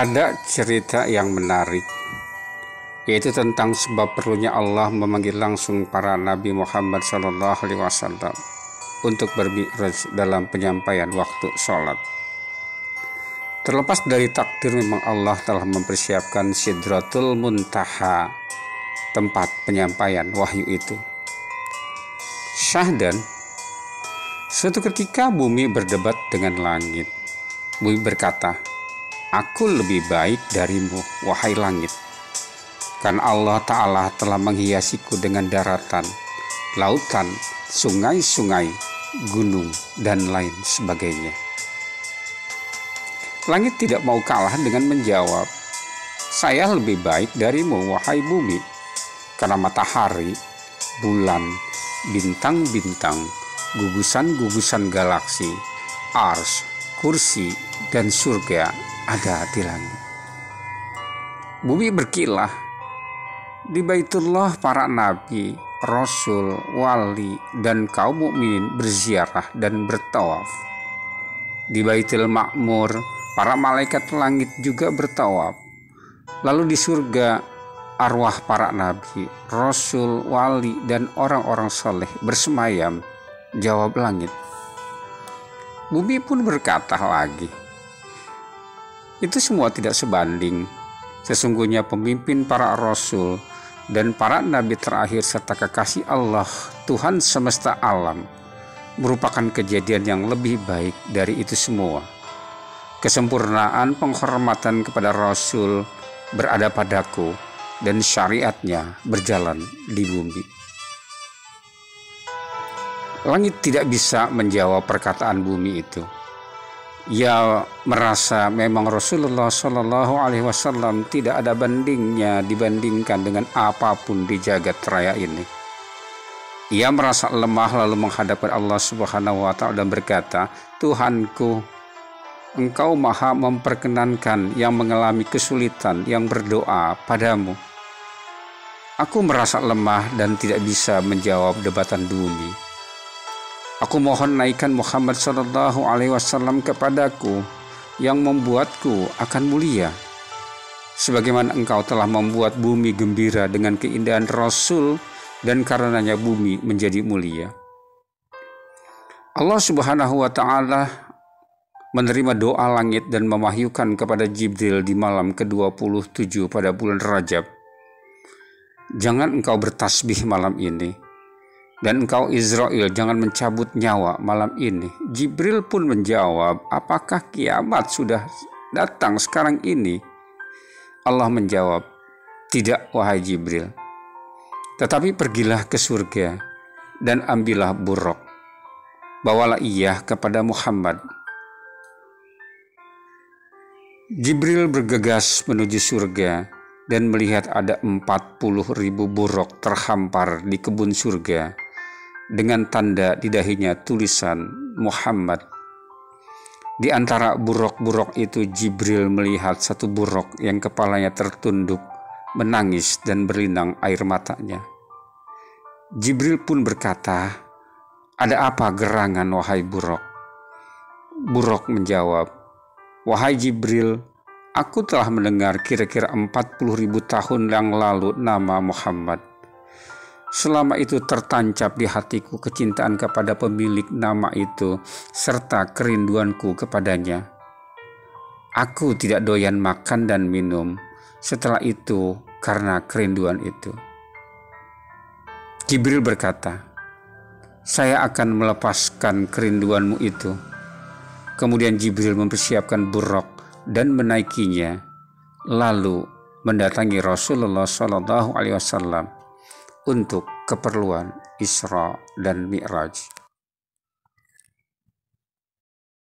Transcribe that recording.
Ada cerita yang menarik, yaitu tentang sebab perlunya Allah memanggil langsung para Nabi Muhammad SAW untuk bermi'raj dalam penyampaian waktu sholat. Terlepas dari takdir, memang Allah telah mempersiapkan Sidratul Muntaha, tempat penyampaian wahyu itu. Syahdan, suatu ketika bumi berdebat dengan langit. Bumi berkata, "Aku lebih baik darimu, wahai langit, karena Allah Ta'ala telah menghiasiku dengan daratan, lautan, sungai-sungai, gunung, dan lain sebagainya." Langit tidak mau kalah dengan menjawab, "Saya lebih baik darimu, wahai bumi, karena matahari, bulan, bintang-bintang, gugusan-gugusan galaksi, ars, kursi, dan surga ada di langit." Bumi berkilah. Di Baitullah para nabi, rasul, wali, dan kaum mukminin berziarah dan bertawaf. Di Baitul Ma'mur, para malaikat langit juga bertawaf. Lalu di surga, arwah para nabi, rasul, wali, dan orang-orang saleh bersemayam. Jawab langit. Bumi pun berkata lagi, "Itu semua tidak sebanding. Sesungguhnya pemimpin para rasul dan para nabi terakhir serta kekasih Allah, Tuhan semesta alam, merupakan kejadian yang lebih baik dari itu semua. Kesempurnaan penghormatan kepada rasul berada padaku, dan syariatnya berjalan di bumi." Langit tidak bisa menjawab perkataan bumi itu. Ia merasa memang Rasulullah SAW tidak ada bandingnya dibandingkan dengan apapun di jagat raya ini. Ia merasa lemah lalu menghadap Allah Subhanahu wa Ta'ala dan berkata, "Tuhanku, Engkau maha memperkenankan yang mengalami kesulitan yang berdoa padamu. Aku merasa lemah dan tidak bisa menjawab debatan bumi. Aku mohon naikkan Muhammad SAW kepadaku yang membuatku akan mulia, sebagaimana Engkau telah membuat bumi gembira dengan keindahan Rasul dan karenanya bumi menjadi mulia." Allah Subhanahu wa Ta'ala menerima doa langit dan mewahyukan kepada Jibril di malam ke-27 pada bulan Rajab, "Jangan engkau bertasbih malam ini, dan engkau Israel jangan mencabut nyawa malam ini." Jibril pun menjawab, "Apakah kiamat sudah datang sekarang ini?" Allah menjawab, "Tidak, wahai Jibril. Tetapi pergilah ke surga dan ambillah buruk. Bawalah ia kepada Muhammad." Jibril bergegas menuju surga dan melihat ada 40.000 buruk terhampar di kebun surga dengan tanda di dahinya tulisan Muhammad. Di antara buruk-buruk itu Jibril melihat satu buruk yang kepalanya tertunduk, menangis dan berlinang air matanya. Jibril pun berkata, "Ada apa gerangan, wahai buruk?" Buruk menjawab, "Wahai Jibril, aku telah mendengar kira-kira 40.000 tahun yang lalu nama Muhammad. Selama itu tertancap di hatiku kecintaan kepada pemilik nama itu serta kerinduanku kepadanya. Aku tidak doyan makan dan minum setelah itu karena kerinduan itu." Jibril berkata, "Saya akan melepaskan kerinduanmu itu." Kemudian Jibril mempersiapkan buruk dan menaikinya, lalu mendatangi Rasulullah SAW untuk keperluan Isra dan Mi'raj.